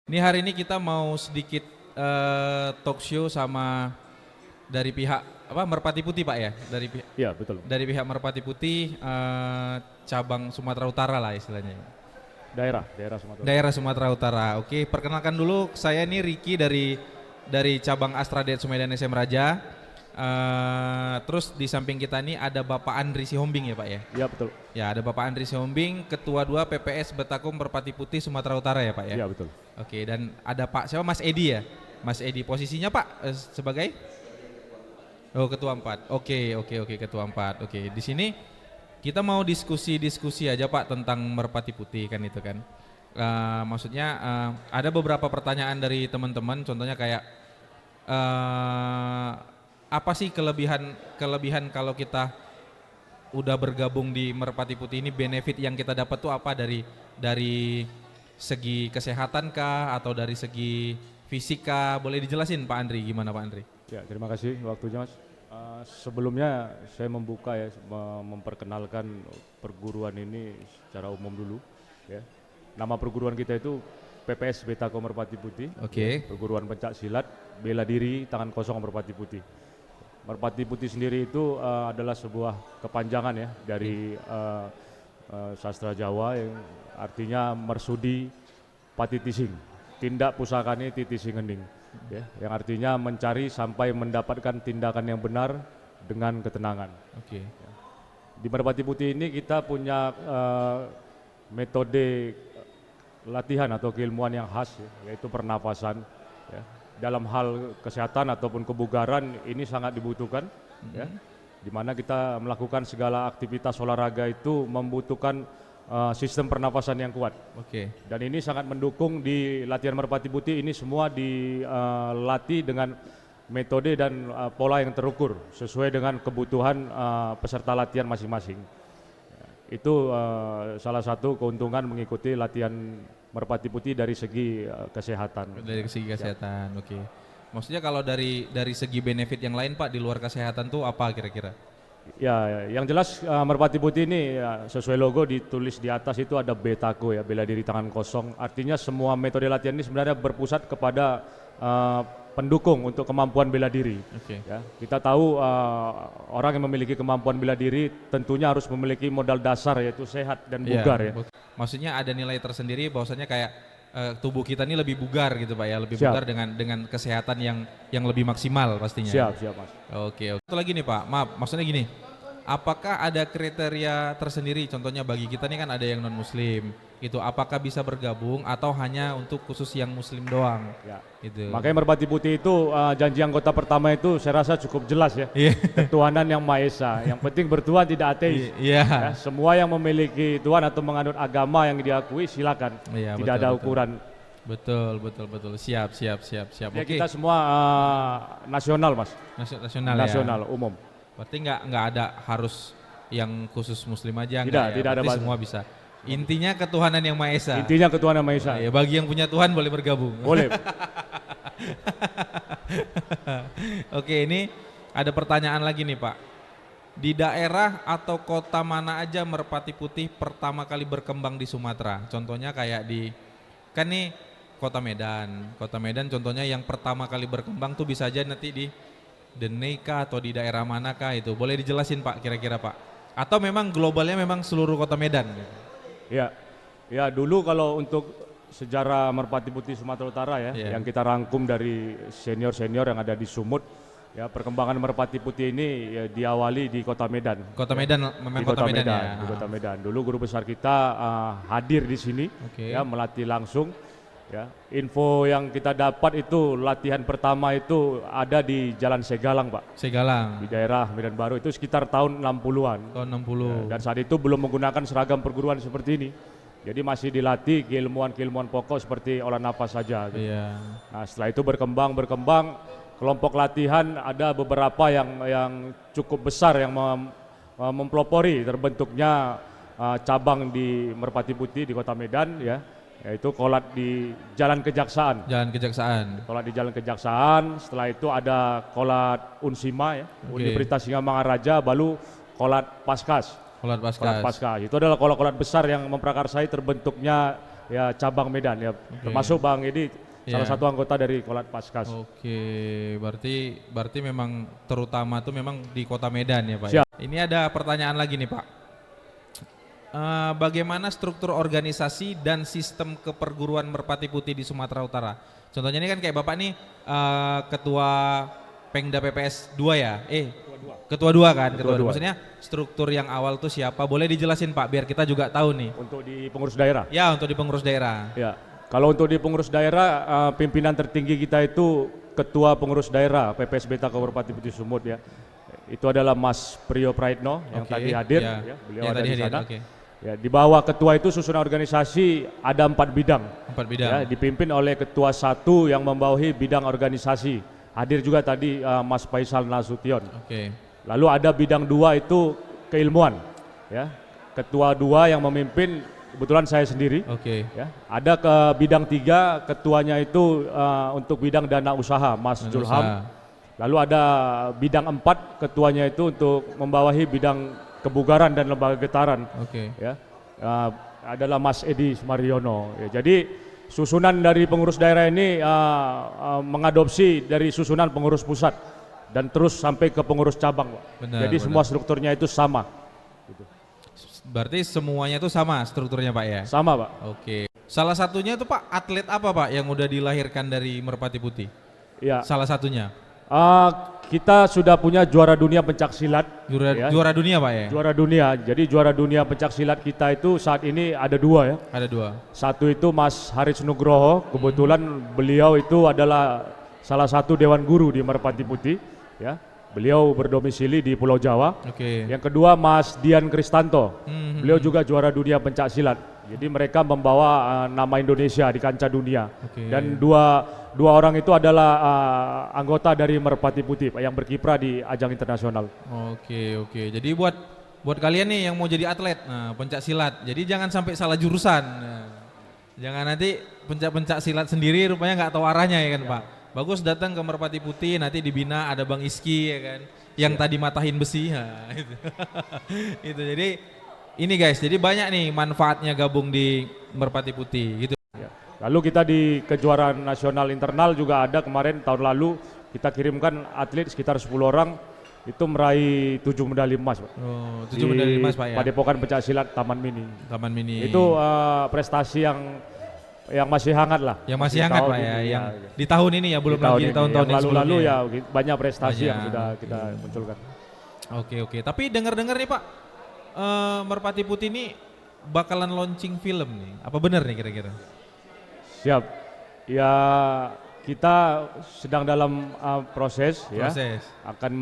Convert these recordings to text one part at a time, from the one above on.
Ini hari ini kita mau sedikit talk show sama dari pihak Merpati Putih Pak ya, Iya betul. dari pihak Merpati Putih cabang Sumatera Utara lah istilahnya. Daerah Sumatera. Daerah Sumatera Utara. Oke, perkenalkan dulu saya ini Ricky dari cabang Astra Det Sumedang SM Raja. Terus di samping kita ini ada Bapak Andri Sihombing ya Pak ya. Iya betul. Ya ada Bapak Andri Sihombing, Ketua 2 PPS Betakum Merpati Putih Sumatera Utara ya Pak ya. Iya betul. Oke, dan ada Pak siapa Mas Edi ya? Mas Edi posisinya Pak sebagai Ketua 4. Oke, Ketua 4. Oke, di sini kita mau diskusi aja Pak tentang Merpati Putih kan itu kan. Maksudnya ada beberapa pertanyaan dari teman-teman, contohnya kayak apa sih kelebihan kalau kita udah bergabung di Merpati Putih ini, benefit yang kita dapat tuh apa dari segi kesehatan kah atau dari segi fisika? Boleh dijelasin Pak Andri, gimana Pak Andri? Ya terima kasih waktunya Mas. Sebelumnya saya membuka ya, memperkenalkan perguruan ini secara umum dulu ya. Nama perguruan kita itu PPS Betakum Merpati Putih. Oke. Ya, perguruan pencak silat bela diri tangan kosong Merpati Putih. Merpati Putih sendiri itu adalah sebuah kepanjangan ya dari sastra Jawa yang artinya mersudi pati tising, tindak pusakane titising ngening, ya, yang artinya mencari sampai mendapatkan tindakan yang benar dengan ketenangan. Oke. Ya. Di Merpati Putih ini kita punya metode latihan atau keilmuan yang khas, ya, yaitu pernapasan. Ya. Dalam hal kesehatan ataupun kebugaran ini sangat dibutuhkan, ya, di mana kita melakukan segala aktivitas olahraga itu membutuhkan sistem pernapasan yang kuat. Oke. Dan ini sangat mendukung di latihan Merpati Putih ini semua dilatih dengan metode dan pola yang terukur sesuai dengan kebutuhan peserta latihan masing-masing. Itu salah satu keuntungan mengikuti latihan Merpati Putih dari segi kesehatan. Dari segi kesehatan, ya. Oke. Maksudnya kalau dari segi benefit yang lain Pak di luar kesehatan tuh apa kira-kira? Ya, yang jelas Merpati Putih ini ya, sesuai logo ditulis di atas itu ada Betako ya, bela diri tangan kosong. Artinya semua metode latihan ini sebenarnya berpusat kepada pendukung untuk kemampuan bela diri. Okay. Ya, kita tahu orang yang memiliki kemampuan bela diri tentunya harus memiliki modal dasar yaitu sehat dan bugar ya. Maksudnya ada nilai tersendiri bahwasanya kayak tubuh kita ini lebih bugar gitu Pak ya, lebih Siap. bugar dengan kesehatan yang lebih maksimal pastinya. Siap Mas. Oke. Satu lagi nih Pak, maaf maksudnya gini, apakah ada kriteria tersendiri, contohnya bagi kita nih kan ada yang non muslim, itu apakah bisa bergabung atau hanya untuk khusus yang muslim doang? Ya. Gitu. Makanya Merpati Putih itu janji anggota pertama itu saya rasa cukup jelas ya. Ketuhanan yang Maha Esa. Yang penting bertuhan tidak ateis. Iya. Ya, semua yang memiliki Tuhan atau menganut agama yang diakui silakan. Iya, tidak ada ukuran. Betul. Siap. Ya, kita semua nasional Mas. Nasional Ya. umum. Berarti nggak ada harus yang khusus muslim aja, tidak ada semua bisa. Intinya ketuhanan yang Maha Esa. Intinya ketuhanan Maha Esa. Ya, bagi yang punya Tuhan boleh bergabung. Boleh. Oke, ini ada pertanyaan lagi nih Pak. Di daerah atau kota mana aja Merpati Putih pertama kali berkembang di Sumatera? Contohnya kayak kan nih Kota Medan. Kota Medan contohnya yang pertama kali berkembang tuh bisa aja nanti di Deneka atau di daerah manakah itu? Boleh dijelasin Pak kira-kira Pak? Atau memang globalnya memang seluruh Kota Medan? Ya dulu kalau untuk sejarah Merpati Putih Sumatera Utara ya, yang kita rangkum dari senior-senior yang ada di Sumut, ya perkembangan Merpati Putih ini ya, diawali di Kota Medan. Kota Medan, memang di Kota Medan ya. Di Kota Medan. Dulu guru besar kita hadir di sini, ya melatih langsung. Ya, info yang kita dapat itu latihan pertama itu ada di Jalan Segalang Pak. Segalang. Di daerah Medan Baru itu sekitar tahun 60-an. Tahun 60. Ya, dan saat itu belum menggunakan seragam perguruan seperti ini. Jadi masih dilatih keilmuan-keilmuan pokok seperti olah nafas saja. Gitu. Iya. Nah, setelah itu berkembang kelompok latihan ada beberapa yang cukup besar yang mempelopori terbentuknya cabang di Merpati Putih di Kota Medan ya. Yaitu Kolat di Jalan Kejaksaan. Kolat di Jalan Kejaksaan, setelah itu ada Kolat Unsima ya, Universitas Singamangaraja, baru Kolat Paskas. Kolat Paskas. Itu adalah kolat-kolat besar yang memprakarsai terbentuknya ya cabang Medan ya. Termasuk Bang Edi salah satu anggota dari Kolat Paskas. Oke, berarti memang terutama tuh memang di Kota Medan ya Pak. Siap. Ini ada pertanyaan lagi nih Pak. Bagaimana struktur organisasi dan sistem keperguruan Merpati Putih di Sumatera Utara? Contohnya ini kan kayak Bapak nih ketua Pengda PPS 2 ya? Ketua 2 kan? Ketua 2. Maksudnya struktur yang awal tuh siapa? Boleh dijelasin Pak biar kita juga tahu nih. Untuk di pengurus daerah? Ya, untuk di pengurus daerah. Ya, kalau untuk di pengurus daerah pimpinan tertinggi kita itu Ketua Pengurus Daerah PPS Beta Kabupaten Putih Sumut ya. Itu adalah Mas Priyo Praitno yang tadi hadir, ya, beliau yang ada di sana. Ya, di bawah ketua itu susunan organisasi ada 4 bidang. 4 bidang. Ya, dipimpin oleh ketua 1 yang membawahi bidang organisasi. Hadir juga tadi Mas Faisal Nasution. Lalu ada bidang 2 itu keilmuan. Ya, ketua 2 yang memimpin kebetulan saya sendiri. Ya, ada ke bidang 3 ketuanya itu untuk bidang dana usaha Mas Julham. Lalu ada bidang 4 ketuanya itu untuk membawahi bidang kebugaran dan lembaga getaran, ya, adalah Mas Edi Sumaryono. Ya, jadi susunan dari pengurus daerah ini mengadopsi dari susunan pengurus pusat dan terus sampai ke pengurus cabang, Pak. Jadi semua strukturnya itu sama. Gitu. Berarti semuanya itu sama strukturnya Pak ya? Sama Pak. Salah satunya itu Pak atlet apa Pak yang udah dilahirkan dari Merpati Putih? Ya. Salah satunya? Kita sudah punya juara dunia pencak silat. Juara dunia Pak ya? Juara dunia. Jadi juara dunia pencak silat kita itu saat ini ada 2 ya. Ada 2. Satu itu Mas Haris Nugroho. Kebetulan beliau itu adalah salah satu dewan guru di Merpati Putih. Ya. Beliau berdomisili di Pulau Jawa. Yang kedua Mas Dian Kristanto. Beliau juga juara dunia pencak silat. Jadi mereka membawa nama Indonesia di kancah dunia. Dan dua orang itu adalah anggota dari Merpati Putih Pak, yang berkiprah di ajang internasional. Jadi buat kalian nih yang mau jadi atlet, pencak silat. Jadi jangan sampai salah jurusan. Jangan nanti pencak silat sendiri rupanya nggak tahu arahnya ya kan Pak. Bagus datang ke Merpati Putih, nanti dibina ada Bang Iski ya kan, yang tadi matahin besi. Itu jadi ini guys, jadi banyak nih manfaatnya gabung di Merpati Putih gitu. Lalu kita di kejuaraan nasional internal juga ada kemarin tahun lalu kita kirimkan atlet sekitar 10 orang itu meraih 7 medali emas Pak. 7 medali emas Pak ya. Padepokan pencak silat Taman Mini. Itu prestasi yang masih hangat lah. Yang masih hangat Pak ya, yang di tahun ini ya, belum lagi di tahun-tahun yang lalu ya banyak prestasi yang sudah kita munculkan. Tapi dengar-dengar nih Pak, Merpati Putih ini bakalan launching film nih. Apa benar nih kira-kira? Siap. Ya kita sedang dalam proses ya. Akan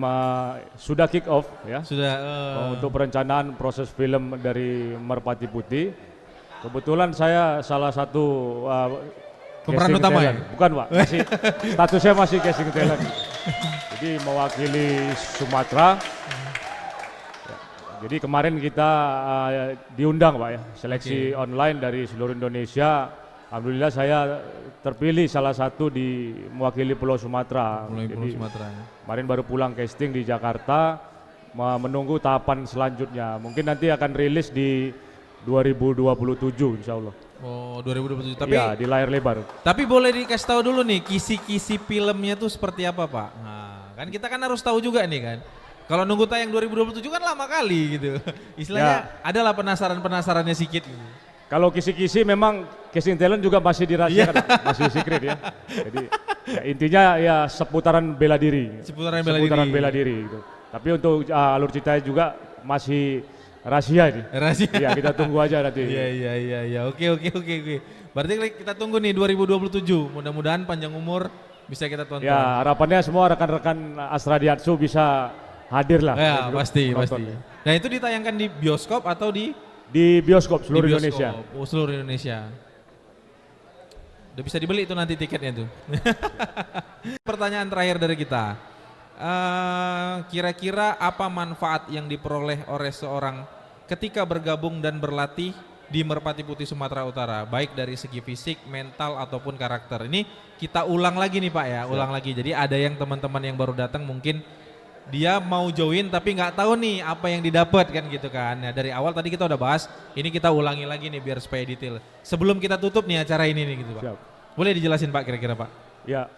sudah kick off ya. Untuk perencanaan proses film dari Merpati Putih. Kebetulan saya salah satu pemeran utama ya? Bukan Pak, statusnya masih casting talent. Jadi mewakili Sumatera. Jadi kemarin kita diundang Pak ya, seleksi online dari seluruh Indonesia. Alhamdulillah saya terpilih salah satu di mewakili Pulau Sumatera. Kemarin baru pulang casting di Jakarta, menunggu tahapan selanjutnya. Mungkin nanti akan rilis di 2027 insya Allah. 2027. Tapi ya, di layar lebar. Tapi boleh dikasih tahu dulu nih kisi-kisi filmnya tuh seperti apa Pak? Nah, kan kita kan harus tahu juga nih kan. Kalau nunggu tayang 2027 kan lama kali gitu. Istilahnya adalah penasarannya sedikit gitu. Kalau kisi-kisi memang casting talent juga masih dirahasiakan, masih secret ya. Jadi ya, intinya ya seputaran bela diri. Seputaran bela diri gitu. Tapi untuk alur cerita juga masih rahasia ini. Iya, kita tunggu aja nanti. Iya. Oke. Berarti kita tunggu nih 2027. Mudah-mudahan panjang umur bisa kita tonton. Ya, harapannya semua rekan-rekan Astra Diatsu bisa hadir lah. Ya, pasti. Nah, itu ditayangkan di bioskop atau di bioskop seluruh Indonesia. Seluruh Indonesia. Udah bisa dibeli itu nanti tiketnya tuh. Pertanyaan terakhir dari kita. Kira-kira apa manfaat yang diperoleh oleh seorang ketika bergabung dan berlatih di Merpati Putih Sumatera Utara, baik dari segi fisik, mental ataupun karakter? Ini kita ulang lagi nih Pak ya, ulang lagi. Jadi ada yang teman-teman yang baru datang mungkin dia mau join tapi nggak tahu nih apa yang didapat kan gitu kan. Nah dari awal tadi kita udah bahas, ini kita ulangi lagi nih biar supaya detail. Sebelum kita tutup nih acara ini nih gitu Pak. Siap. Boleh dijelasin Pak kira-kira Pak? Ya,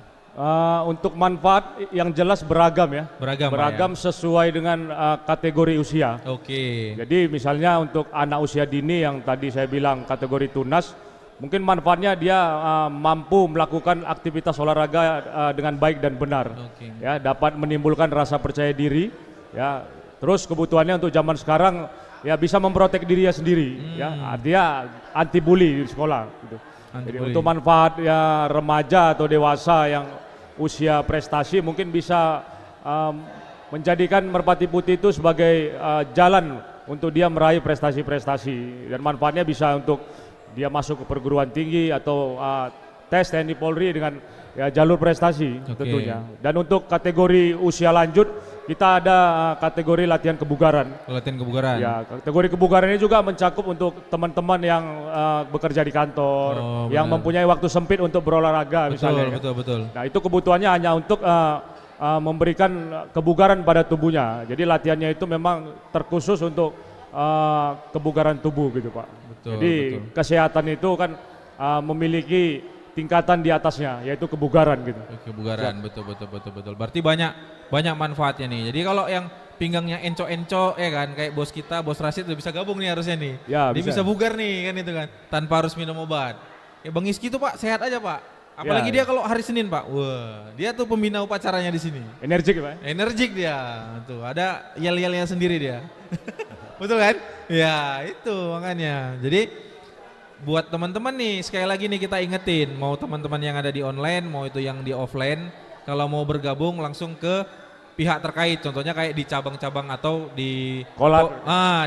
untuk manfaat yang jelas beragam ya. Beragam, Pak, Beragam sesuai dengan kategori usia. Oke. Jadi misalnya untuk anak usia dini yang tadi saya bilang kategori tunas, mungkin manfaatnya dia mampu melakukan aktivitas olahraga dengan baik dan benar. Oke. Ya, dapat menimbulkan rasa percaya diri. Ya, terus kebutuhannya untuk zaman sekarang ya bisa memprotek dirinya sendiri. Ya, artinya anti bully di sekolah. Gitu. Jadi Anti-bully. untuk manfaat ya remaja atau dewasa yang usia prestasi mungkin bisa menjadikan Merpati Putih itu sebagai jalan untuk dia meraih prestasi-prestasi, dan manfaatnya bisa untuk dia masuk ke perguruan tinggi atau tes TNI Polri dengan ya jalur prestasi tentunya. Dan untuk kategori usia lanjut kita ada kategori latihan kebugaran. Latihan kebugaran. Ya, kategori kebugaran ini juga mencakup untuk teman-teman yang bekerja di kantor, yang mempunyai waktu sempit untuk berolahraga misalnya. Betul. Nah, itu kebutuhannya hanya untuk memberikan kebugaran pada tubuhnya. Jadi latihannya itu memang terkhusus untuk kebugaran tubuh gitu Pak. Jadi kesehatan itu kan memiliki tingkatan di atasnya, yaitu kebugaran gitu. Kebugaran, betul. Berarti banyak manfaatnya nih. Jadi kalau yang pinggangnya enco-enco ya kan, kayak bos kita, bos Rashid udah bisa gabung nih harusnya nih. Ya, dia bisa bugar nih kan itu kan, tanpa harus minum obat. Ya Bang Iski tuh Pak sehat aja Pak. Apalagi dia kalau hari Senin Pak, wah dia tuh pembina upacaranya di sini. Energik Pak. Energik dia, tuh ada yel-yelnya sendiri dia. Betul kan? Ya itu makanya. Jadi buat teman-teman nih sekali lagi nih kita ingetin, mau teman-teman yang ada di online, mau itu yang di offline, kalau mau bergabung langsung ke pihak terkait, contohnya kayak di cabang-cabang atau di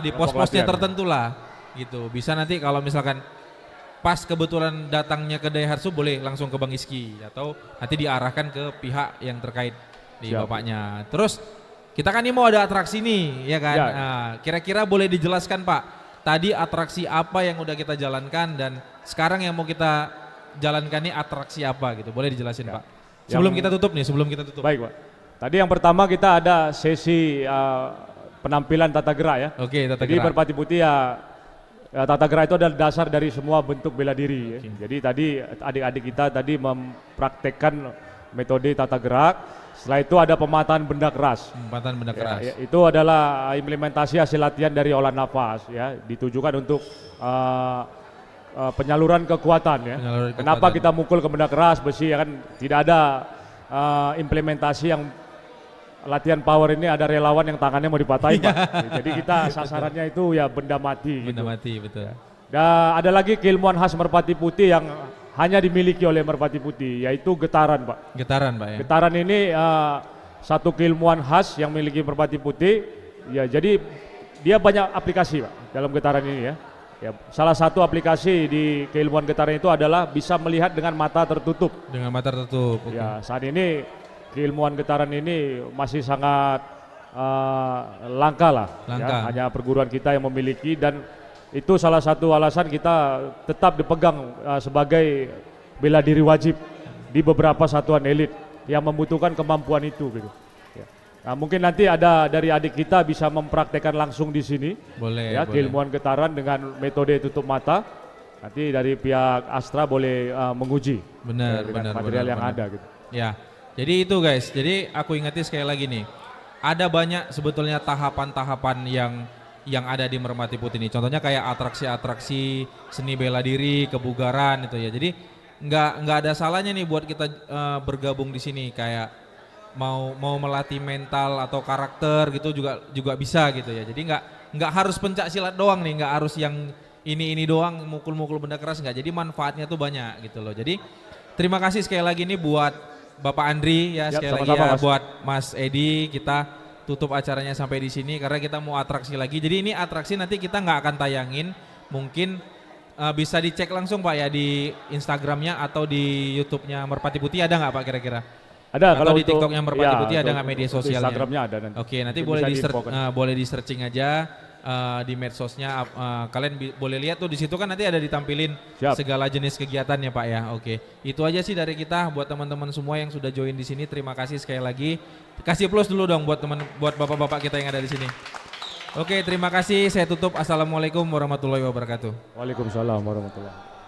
di pos-posnya tertentu lah, gitu. Bisa nanti kalau misalkan pas kebetulan datangnya ke Daihatsu boleh langsung ke Bang Iski atau nanti diarahkan ke pihak yang terkait di bapaknya. Terus kita kan ini mau ada atraksi nih, ya kan? Nah, kira-kira boleh dijelaskan Pak? Tadi atraksi apa yang udah kita jalankan dan sekarang yang mau kita jalankan nih atraksi apa gitu, boleh dijelasin Pak? Sebelum kita tutup. Baik Pak. Tadi yang pertama kita ada sesi penampilan tata gerak ya. Oke, tata Jadi gerak. Merpati Putih ya tata gerak itu adalah dasar dari semua bentuk bela diri. Ya. Jadi tadi adik-adik kita tadi mempraktekkan metode tata gerak. Setelah itu ada pematahan benda keras. Pematahan benda keras. Ya, itu adalah implementasi hasil latihan dari olah nafas ya, ditujukan untuk penyaluran kekuatan ya. Kenapa kita mukul ke benda keras besi ya kan, tidak ada implementasi yang latihan power ini ada relawan yang tangannya mau dipatahin Pak. Jadi kita sasarannya itu ya benda mati. Benda mati, betul. Dan ada lagi keilmuan khas Merpati Putih yang hanya dimiliki oleh Merpati Putih, yaitu getaran Pak. Getaran Pak ya. Getaran ini satu keilmuan khas yang memiliki Merpati Putih. Ya, jadi dia banyak aplikasi Pak dalam getaran ini ya. Ya, salah satu aplikasi di keilmuan getaran itu adalah bisa melihat dengan mata tertutup. Dengan mata tertutup. Ya, saat ini keilmuan getaran ini masih sangat langka lah. Ya, hanya perguruan kita yang memiliki, dan itu salah satu alasan kita tetap dipegang sebagai bela diri wajib di beberapa satuan elit yang membutuhkan kemampuan itu gitu. Ya. Nah, mungkin nanti ada dari adik kita bisa mempraktekkan langsung di sini. Boleh. Ya, keilmuan getaran dengan metode tutup mata. Nanti dari pihak Astra boleh menguji. Benar. Material yang ada gitu. Ya. Jadi itu guys. Jadi aku ingetin sekali lagi nih. Ada banyak sebetulnya tahapan-tahapan yang ada di Merpati Putih ini. Contohnya kayak atraksi-atraksi seni bela diri, kebugaran itu ya. Jadi nggak ada salahnya nih buat kita bergabung di sini, kayak mau melatih mental atau karakter gitu juga bisa gitu ya. Jadi nggak harus pencak silat doang nih, nggak harus yang ini doang mukul-mukul benda keras, nggak. Jadi manfaatnya tuh banyak gitu loh. Jadi terima kasih sekali lagi nih buat Bapak Andri ya, sekali lagi ya, buat Mas Edi. Kita tutup acaranya sampai di sini karena kita mau atraksi lagi. Jadi ini atraksi nanti kita nggak akan tayangin, mungkin bisa dicek langsung Pak ya di Instagramnya atau di YouTube-nya Merpati Putih, ada nggak Pak kira-kira? Ada. Atau kalau di TikTok-nya Merpati Putih ada nggak media sosialnya? Instagramnya ada nanti. Oke, nanti boleh di searching aja di medsosnya. Kalian boleh lihat tuh di situ kan nanti ada ditampilin Siap. segala jenis kegiatannya Pak ya. Oke, itu aja sih dari kita buat teman-teman semua yang sudah join di sini. Terima kasih sekali lagi. Kasih plus dulu dong buat bapak-bapak kita yang ada di sini. Oke, terima kasih. Saya tutup. Assalamualaikum warahmatullahi wabarakatuh. Waalaikumsalam warahmatullahi wabarakatuh.